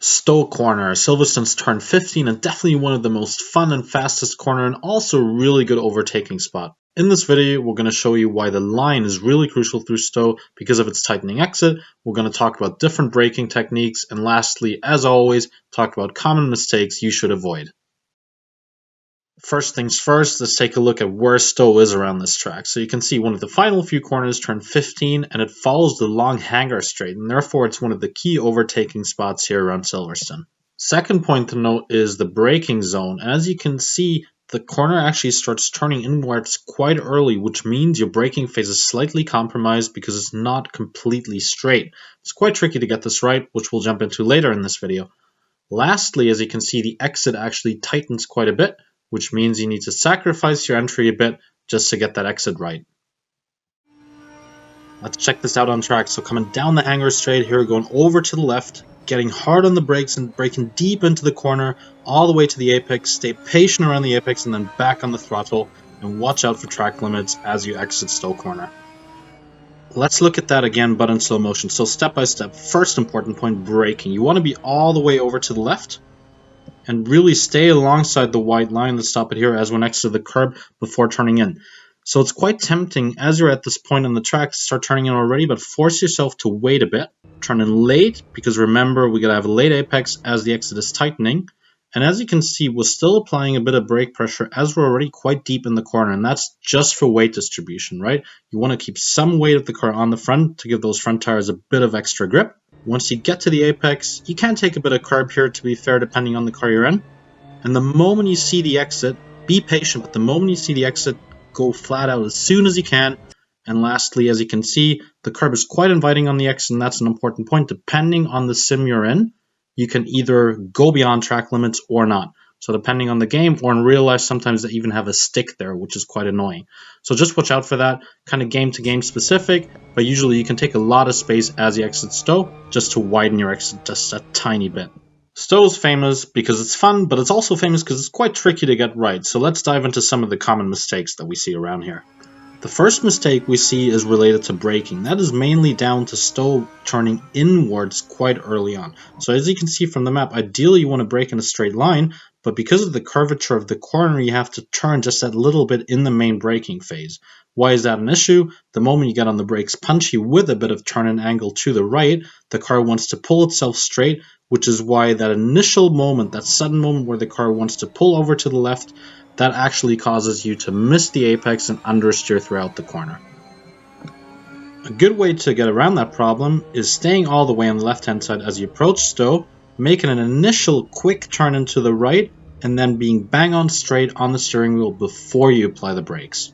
Stowe corner, Silverstone's turn 15, and definitely one of the most fun and fastest corner, and also a really good overtaking spot. In this video, we're going to show you why the line is really crucial through Stowe because of its tightening exit. We're going to talk about different braking techniques, and lastly, as always, talk about common mistakes you should avoid. First things first, let's take a look at where Stowe is around this track. So you can see one of the final few corners, turn 15, and it follows the long hanger straight, and therefore it's one of the key overtaking spots here around Silverstone. Second point to note is the braking zone. As you can see, the corner actually starts turning inwards quite early, which means your braking phase is slightly compromised because it's not completely straight. It's quite tricky to get this right, which we'll jump into later in this video. Lastly, as you can see, the exit actually tightens quite a bit, which means you need to sacrifice your entry a bit just to get that exit right. Let's check this out on track. So coming down the hanger straight here, going over to the left, getting hard on the brakes and braking deep into the corner, all the way to the apex. Stay patient around the apex and then back on the throttle, and watch out for track limits as you exit Stowe corner. Let's look at that again, but in slow motion. So step by step, first important point, braking. You want to be all the way over to the left, and really stay alongside the white line. Let's stop it here as we're next to the curb before turning in. So it's quite tempting as you're at this point on the track to start turning in already, but force yourself to wait a bit. Turn in late, because remember, we gotta have a late apex as the exit is tightening. And as you can see, we're still applying a bit of brake pressure as we're already quite deep in the corner, and that's just for weight distribution, right? You want to keep some weight of the car on the front to give those front tires a bit of extra grip. Once you get to the apex, you can take a bit of curb here, to be fair, depending on the car you're in. And the moment you see the exit, be patient, but the moment you see the exit, go flat out as soon as you can. And lastly, as you can see, the curb is quite inviting on the exit, and that's an important point. Depending on the sim you're in, you can either go beyond track limits or not. So depending on the game, or in real life, sometimes they even have a stick there, which is quite annoying. So just watch out for that, kind of game to game specific, but usually you can take a lot of space as you exit Stowe, just to widen your exit just a tiny bit. Stowe's famous because it's fun, but it's also famous because it's quite tricky to get right. So let's dive into some of the common mistakes that we see around here. The first mistake we see is related to braking. That is mainly down to Stowe turning inwards quite early on. So as you can see from the map, ideally you want to brake in a straight line, but because of the curvature of the corner, you have to turn just that little bit in the main braking phase. Why is that an issue? The moment you get on the brakes punchy with a bit of turn and angle to the right, the car wants to pull itself straight, which is why that initial moment, that sudden moment where the car wants to pull over to the left, that actually causes you to miss the apex and understeer throughout the corner. A good way to get around that problem is staying all the way on the left hand side as you approach Stowe, making an initial quick turn into the right, and then being bang on straight on the steering wheel before you apply the brakes.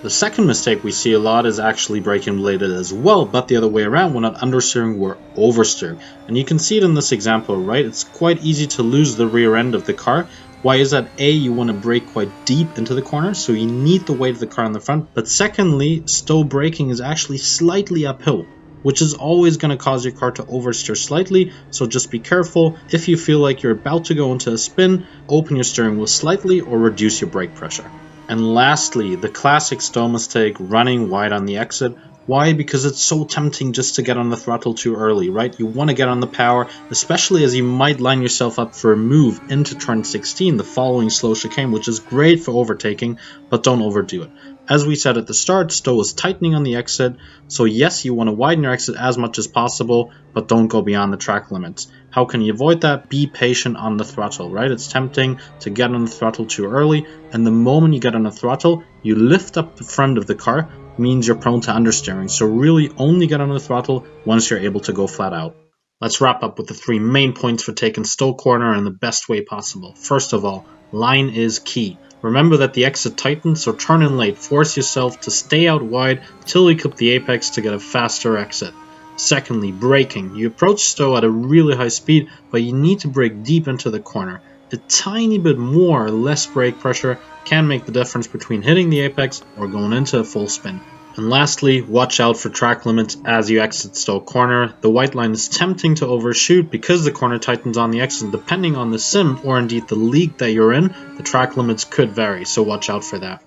The second mistake we see a lot is actually braking related as well, but the other way around. We're not understeering, we're oversteering. And you can see it in this example, right? It's quite easy to lose the rear end of the car. Why is that? A, you want to brake quite deep into the corner, so you need the weight of the car in the front. But secondly, Stowe braking is actually slightly uphill, which is always going to cause your car to oversteer slightly, so just be careful. If you feel like you're about to go into a spin, open your steering wheel slightly or reduce your brake pressure. And lastly, the classic Stowe mistake, running wide on the exit. Why? Because it's so tempting just to get on the throttle too early, right? You want to get on the power, especially as you might line yourself up for a move into turn 16, the following slow chicane, which is great for overtaking, but don't overdo it. As we said at the start, Stowe is tightening on the exit, so yes, you want to widen your exit as much as possible, but don't go beyond the track limits. How can you avoid that? Be patient on the throttle, right? It's tempting to get on the throttle too early, and the moment you get on the throttle, you lift up the front of the car, means you're prone to understeering, so really only get on the throttle once you're able to go flat out. Let's wrap up with the 3 main points for taking Stowe corner in the best way possible. First of all, line is key. Remember that the exit tightens, so turn in late. Force yourself to stay out wide till you clip the apex to get a faster exit. Secondly, braking. You approach Stowe at a really high speed, but you need to brake deep into the corner. A tiny bit more or less brake pressure can make the difference between hitting the apex or going into a full spin. And lastly, watch out for track limits as you exit Stowe corner. The white line is tempting to overshoot because the corner tightens on the exit. Depending on the sim or indeed the league that you're in, the track limits could vary, so watch out for that.